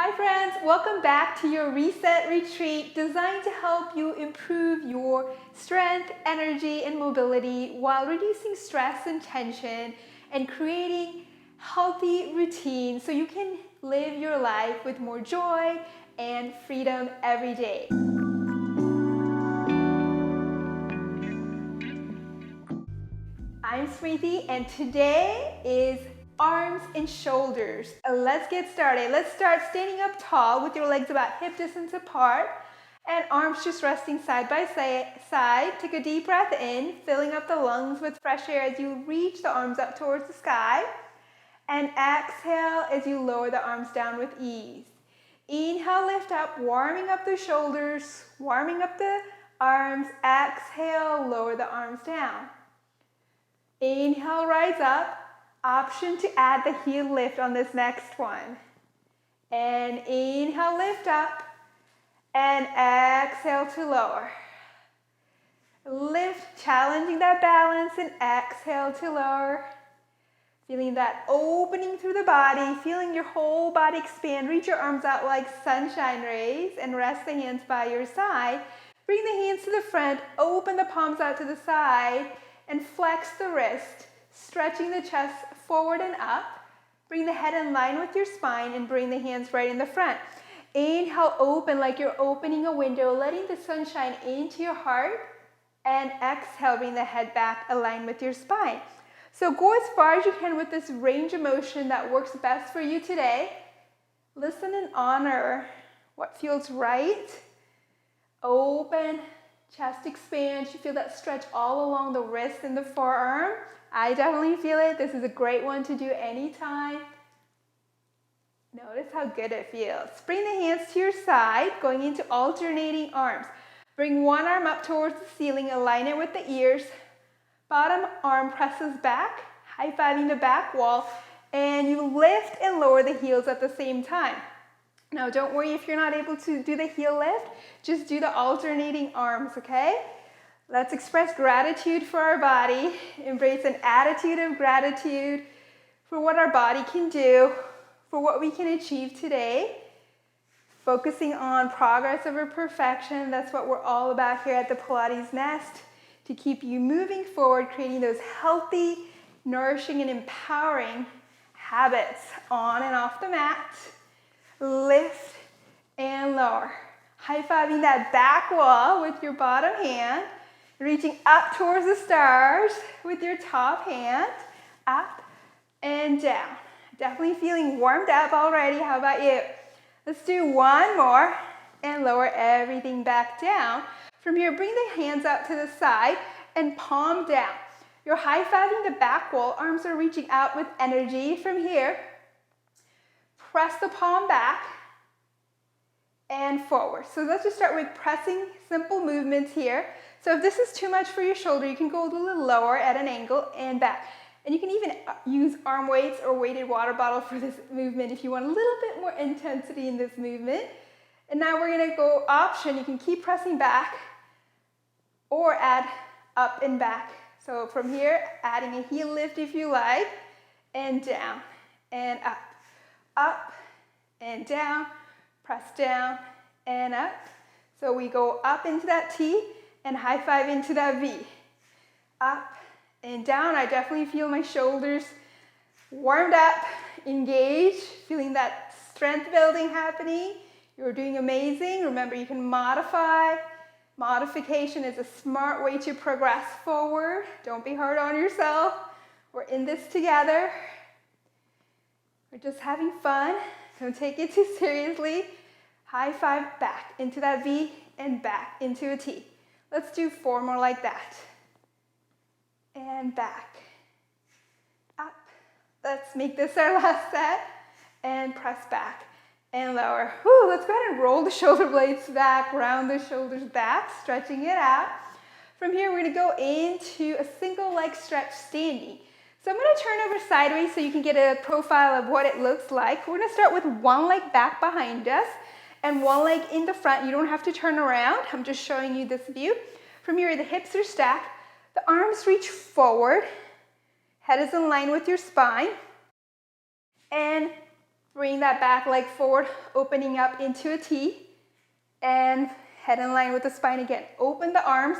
Hi friends, welcome back to your Reset Retreat designed to help you improve your strength, energy, and mobility while reducing stress and tension and creating healthy routines so you can live your life with more joy and freedom every day. I'm Smriti and today is arms and shoulders. Let's get started. Let's start standing up tall with your legs about hip distance apart and arms just resting side by side. Take a deep breath in, filling up the lungs with fresh air as you reach the arms up towards the sky. And exhale as you lower the arms down with ease. Inhale, lift up, warming up the shoulders, warming up the arms. Exhale, lower the arms down. Inhale, rise up. Option to add the heel lift on this next one. And inhale, lift up. And exhale to lower. Lift, challenging that balance, and exhale to lower. Feeling that opening through the body, feeling your whole body expand. Reach your arms out like sunshine rays and rest the hands by your side. Bring the hands to the front, open the palms out to the side, and flex the wrist, stretching the chest forward and up. Bring the head in line with your spine and bring the hands right in the front. Inhale, open like you're opening a window, letting the sunshine into your heart. And exhale, bring the head back, align with your spine. So go as far as you can with this range of motion that works best for you today. Listen and honor what feels right. Open, chest expands. You feel that stretch all along the wrist and the forearm. I definitely feel it. This is a great one to do anytime. Notice how good it feels. Bring the hands to your side, going into alternating arms. Bring one arm up towards the ceiling, align it with the ears. Bottom arm presses back, high-fiving the back wall, and you lift and lower the heels at the same time. Now, don't worry if you're not able to do the heel lift, just do the alternating arms, okay? Let's express gratitude for our body, embrace an attitude of gratitude for what our body can do, for what we can achieve today. Focusing on progress over perfection, that's what we're all about here at the Pilates Nest, to keep you moving forward, creating those healthy, nourishing, and empowering habits on and off the mat. Lift and lower. High-fiving that back wall with your bottom hand. Reaching up towards the stars with your top hand. Up and down. Definitely feeling warmed up already. How about you? Let's do one more and lower everything back down. From here, bring the hands out to the side and palm down. You're high-fiving the back wall. Arms are reaching out with energy. From here, press the palm back and forward. So let's just start with pressing, simple movements here. So if this is too much for your shoulder, you can go a little lower at an angle and back. And you can even use arm weights or weighted water bottle for this movement if you want a little bit more intensity in this movement. And now we're gonna go option. You can keep pressing back or add up and back. So from here, adding a heel lift if you like, and down and up. Up and down, press down and up. So we go up into that T and high five into that V. Up and down. I definitely feel my shoulders warmed up, engaged, feeling that strength building happening. You're doing amazing. Remember, you can modify. Modification is a smart way to progress forward. Don't be hard on yourself. We're in this together. We're just having fun. Don't take it too seriously. High five back into that V and back into a T. Let's do 4 more like that. And back. Up. Let's make this our last set. And press back and lower. Whew, let's go ahead and roll the shoulder blades back, round the shoulders back, stretching it out. From here, we're gonna go into a single leg stretch standing. So I'm gonna turn over sideways so you can get a profile of what it looks like. We're gonna start with one leg back behind us and one leg in the front. You don't have to turn around. I'm just showing you this view. From here, the hips are stacked. The arms reach forward. Head is in line with your spine. And Bring that back leg forward, opening up into a T. And head in line with the spine again. Open the arms.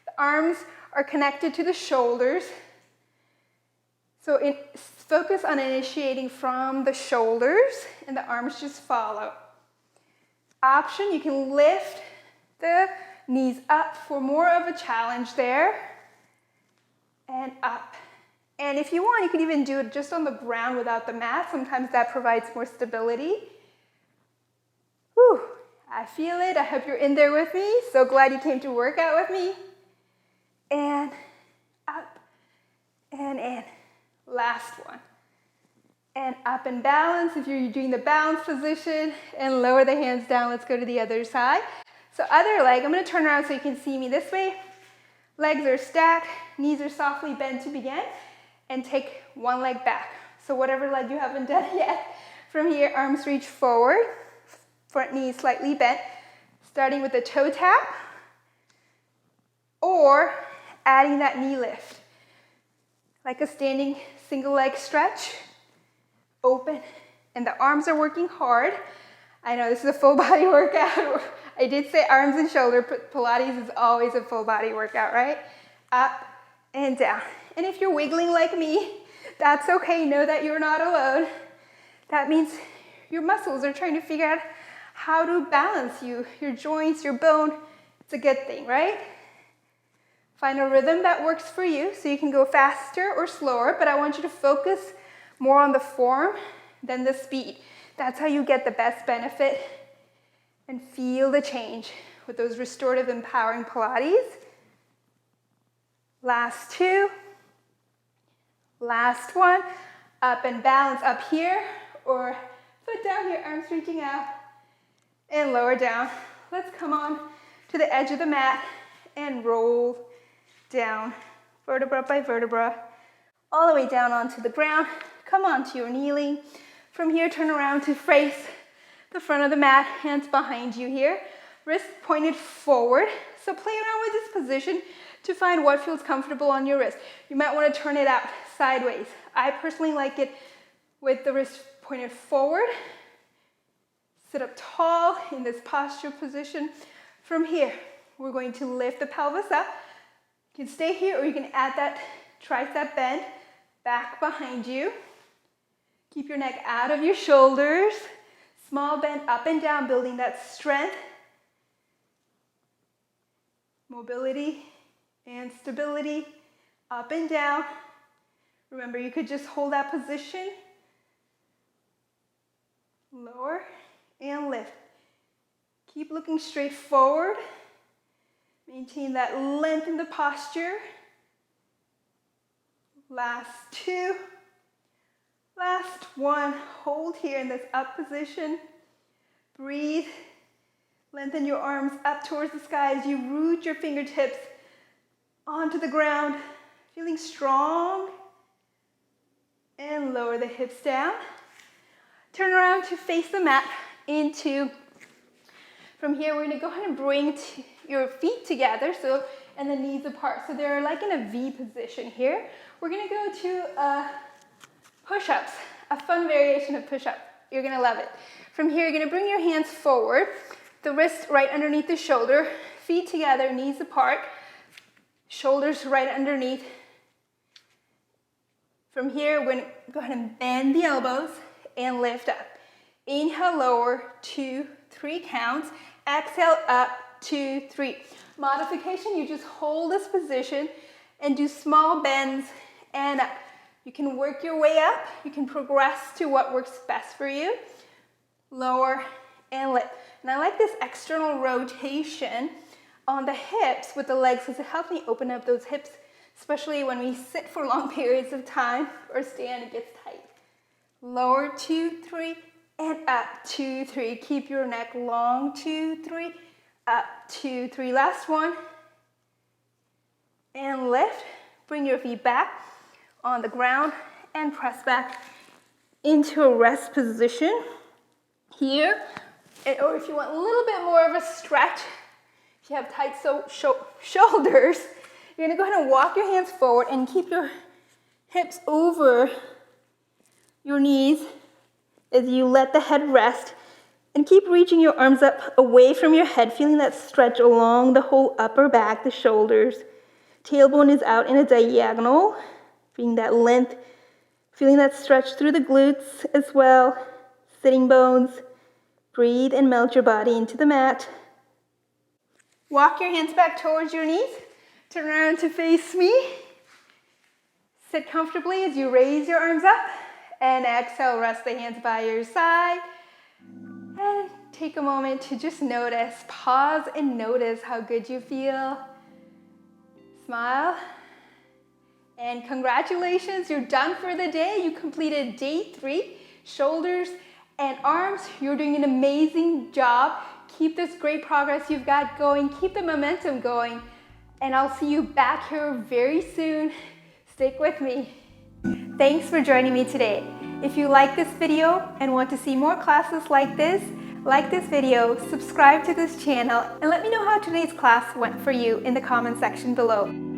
The arms are connected to the shoulders. So focus on initiating from the shoulders, and the arms just follow. Option, you can lift the knees up for more of a challenge there. And up. And if you want, you can even do it just on the ground without the mat. Sometimes that provides more stability. Whew, I feel it. I hope you're in there with me. So glad you came to work out with me. And up and in. Last one. And up and balance if you're doing the balance position, and lower the hands down. Let's go to the other side. So other leg, I'm going to turn around so you can see me this way. Legs are stacked, knees are softly bent to begin, and take one leg back. So whatever leg you haven't done yet, from here, arms reach forward, front knee slightly bent, starting with the toe tap, or adding that knee lift. Like a standing single leg stretch, open, and the arms are working hard. I know this is a full body workout. I did say arms and shoulder, but Pilates is always a full body workout, right? Up and down. And if you're wiggling like me, that's okay. Know that you're not alone. That means your muscles are trying to figure out how to balance you, your joints, your bone. It's a good thing, right? Find a rhythm that works for you, so you can go faster or slower, but I want you to focus more on the form than the speed. That's how you get the best benefit and feel the change with those restorative, empowering Pilates. Last two. Last one. Up and balance up here, or foot down here, arms reaching out, and lower down. Let's come on to the edge of the mat and roll down, vertebra by vertebra, all the way down onto the ground. Come onto your kneeling. From here, turn around to face the front of the mat, hands behind you here, wrist pointed forward. So play around with this position to find what feels comfortable on your wrist. You might want to turn it out sideways. I personally like it with the wrist pointed forward. Sit up tall in this posture position. From here, we're going to lift the pelvis up. You can stay here, or you can add that tricep bend back behind you. Keep your neck out of your shoulders. Small bend up and down, building that strength, mobility, and stability. Up and down. Remember, you could just hold that position. Lower and lift. Keep looking straight forward. Maintain that length in the posture. Last two. Last one. Hold here in this up position. Breathe. Lengthen your arms up towards the sky as you root your fingertips onto the ground. Feeling strong. And lower the hips down. Turn around to face the mat into. From here, we're going to go ahead and bring your feet together, and the knees apart. So they're like in a V position here. We're going to go to push-ups, a fun variation of push-up. You're going to love it. From here, you're going to bring your hands forward, the wrist right underneath the shoulder, feet together, knees apart, shoulders right underneath. From here, we're going to go ahead and bend the elbows and lift up. Inhale, lower, 2, 3 counts. Exhale, up, 2, 3. Modification, you just hold this position and do small bends and up. You can work your way up. You can progress to what works best for you. Lower and lift. And I like this external rotation on the hips with the legs because it helps me open up those hips, especially when we sit for long periods of time or stand, it gets tight. Lower, 2, 3, and up, 2, 3. Keep your neck long, 2, 3, up, 2, 3. Last one. And lift. Bring your feet back on the ground and press back into a rest position here. Or if you want a little bit more of a stretch, if you have tight shoulders, you're going to go ahead and walk your hands forward and keep your hips over your knees as you let the head rest and keep reaching your arms up away from your head, feeling that stretch along the whole upper back, the shoulders. Tailbone is out in a diagonal, feeling that length, feeling that stretch through the glutes as well. Sitting bones. Breathe and melt your body into the mat. Walk your hands back towards your knees. Turn around to face me. Sit comfortably as you raise your arms up. And exhale, rest the hands by your side. And take a moment to just notice. Pause and notice how good you feel. Smile. And congratulations, you're done for the day. You completed day 3, shoulders and arms. You're doing an amazing job. Keep this great progress you've got going. Keep the momentum going. And I'll see you back here very soon. Stick with me. Thanks for joining me today. If you like this video and want to see more classes like this video, subscribe to this channel, and let me know how today's class went for you in the comment section below.